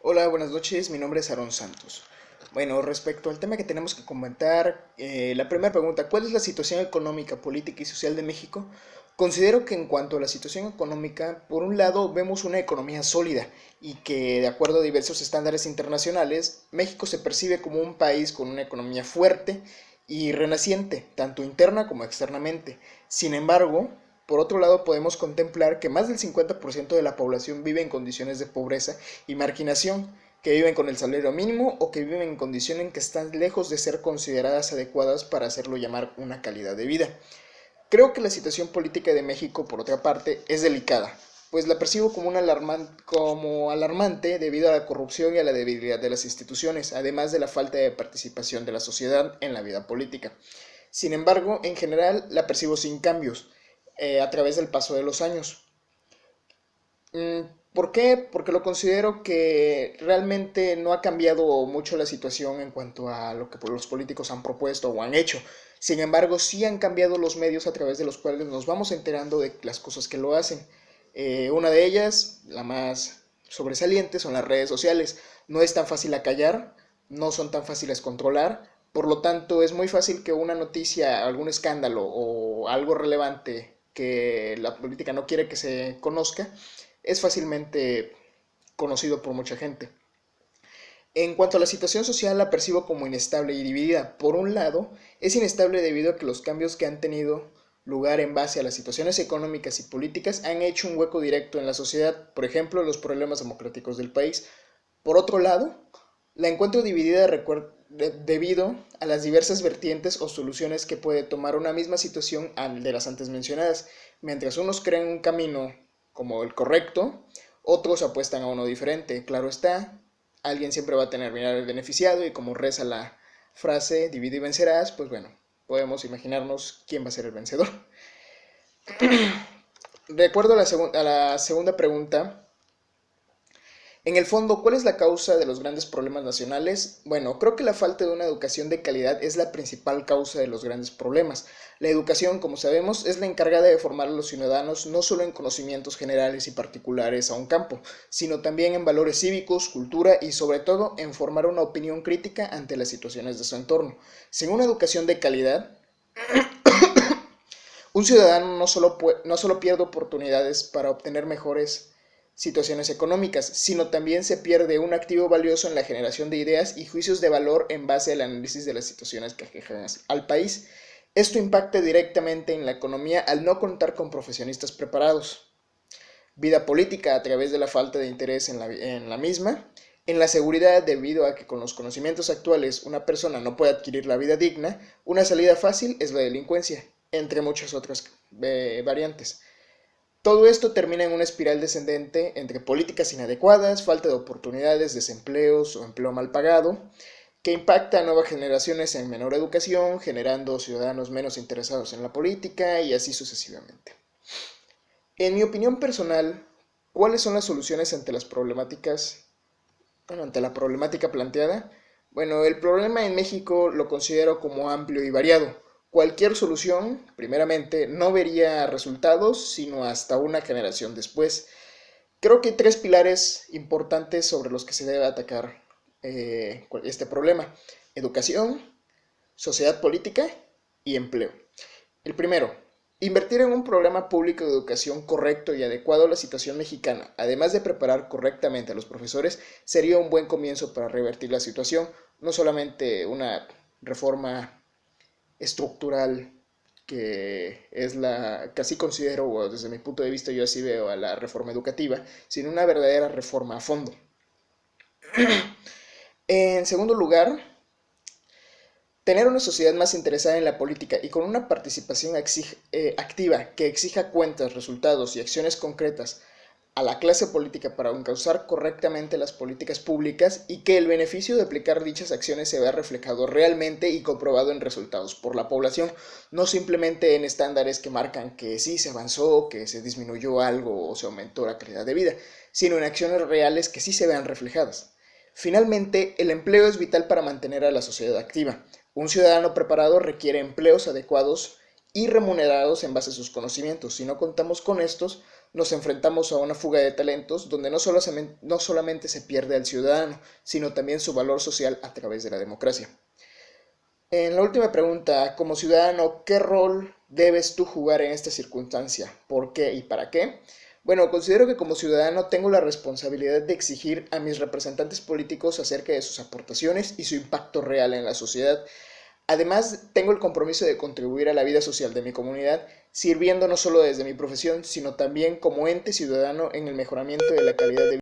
Hola, buenas noches, mi nombre es Aaron Santos. Bueno, respecto al tema que tenemos que comentar, la primera pregunta, ¿cuál es la situación económica, política y social de México? Considero que en cuanto a la situación económica, por un lado vemos una economía sólida y que de acuerdo a diversos estándares internacionales, México se percibe como un país con una economía fuerte y renaciente, tanto interna como externamente. Sin embargo, por otro lado, podemos contemplar que más del 50% de la población vive en condiciones de pobreza y marginación, que viven con el salario mínimo o que viven en condiciones en que están lejos de ser consideradas adecuadas para hacerlo llamar una calidad de vida. Creo que la situación política de México, por otra parte, es delicada, pues la percibo como, como alarmante debido a la corrupción y a la debilidad de las instituciones, además de la falta de participación de la sociedad en la vida política. Sin embargo, en general la percibo sin cambios a través del paso de los años. Mm, ¿Por qué? Porque lo considero que realmente no ha cambiado mucho la situación en cuanto a lo que los políticos han propuesto o han hecho. Sin embargo, sí han cambiado los medios a través de los cuales nos vamos enterando de las cosas que lo hacen. Una de ellas, la más sobresaliente, son las redes sociales. No es tan fácil acallar, no son tan fáciles controlar, por lo tanto es muy fácil que una noticia, algún escándalo o algo relevante que la política no quiere que se conozca, es fácilmente conocido por mucha gente. En cuanto a la situación social, la percibo como inestable y dividida. Por un lado, es inestable debido a que los cambios que han tenido lugar en base a las situaciones económicas y políticas han hecho un hueco directo en la sociedad, por ejemplo, los problemas democráticos del país. Por otro lado, la encuentro dividida debido a las diversas vertientes o soluciones que puede tomar una misma situación de las antes mencionadas. Mientras unos creen un camino como el correcto, otros apuestan a uno diferente. Claro está, alguien siempre va a terminar el beneficiado y como reza la frase divide y vencerás, pues bueno, podemos imaginarnos quién va a ser el vencedor. De acuerdo a a la segunda pregunta, en el fondo, ¿cuál es la causa de los grandes problemas nacionales? Bueno, creo que la falta de una educación de calidad es la principal causa de los grandes problemas. La educación, como sabemos, es la encargada de formar a los ciudadanos no solo en conocimientos generales y particulares a un campo, sino también en valores cívicos, cultura y sobre todo en formar una opinión crítica ante las situaciones de su entorno. Sin una educación de calidad, un ciudadano no solo pierde oportunidades para obtener mejores situaciones económicas, sino también se pierde un activo valioso en la generación de ideas y juicios de valor en base al análisis de las situaciones que aquejan al país. Esto impacta directamente en la economía al no contar con profesionistas preparados. Vida política a través de la falta de interés en la misma. En la seguridad, debido a que con los conocimientos actuales una persona no puede adquirir la vida digna, una salida fácil es la delincuencia, entre muchas otras variantes. Todo esto termina en una espiral descendente entre políticas inadecuadas, falta de oportunidades, desempleos o empleo mal pagado, que impacta a nuevas generaciones en menor educación, generando ciudadanos menos interesados en la política y así sucesivamente. En mi opinión personal, ¿cuáles son las soluciones ante las problemáticas, ante la problemática planteada? Bueno, el problema en México lo considero como amplio y variado. Cualquier solución, primeramente, no vería resultados sino hasta una generación después. Creo que hay tres pilares importantes sobre los que se debe atacar este problema. Educación, sociedad política y empleo. El primero, invertir en un programa público de educación correcto y adecuado a la situación mexicana, además de preparar correctamente a los profesores, sería un buen comienzo para revertir la situación, no solamente una reforma estructural que es la que así considero, o desde mi punto de vista yo así veo a la reforma educativa, sino una verdadera reforma a fondo. En segundo lugar, tener una sociedad más interesada en la política y con una participación activa que exija cuentas, resultados y acciones concretas a la clase política para encauzar correctamente las políticas públicas y que el beneficio de aplicar dichas acciones se vea reflejado realmente y comprobado en resultados por la población, no simplemente en estándares que marcan que sí se avanzó, que se disminuyó algo o se aumentó la calidad de vida, sino en acciones reales que sí se vean reflejadas. Finalmente, el empleo es vital para mantener a la sociedad activa. Un ciudadano preparado requiere empleos adecuados y remunerados en base a sus conocimientos. Si no contamos con estos, nos enfrentamos a una fuga de talentos donde no solamente se pierde al ciudadano, sino también su valor social a través de la democracia. En la última pregunta, como ciudadano, ¿qué rol debes tú jugar en esta circunstancia? ¿Por qué y para qué? Bueno, considero que como ciudadano tengo la responsabilidad de exigir a mis representantes políticos acerca de sus aportaciones y su impacto real en la sociedad. Además, tengo el compromiso de contribuir a la vida social de mi comunidad, sirviendo no solo desde mi profesión, sino también como ente ciudadano en el mejoramiento de la calidad de vida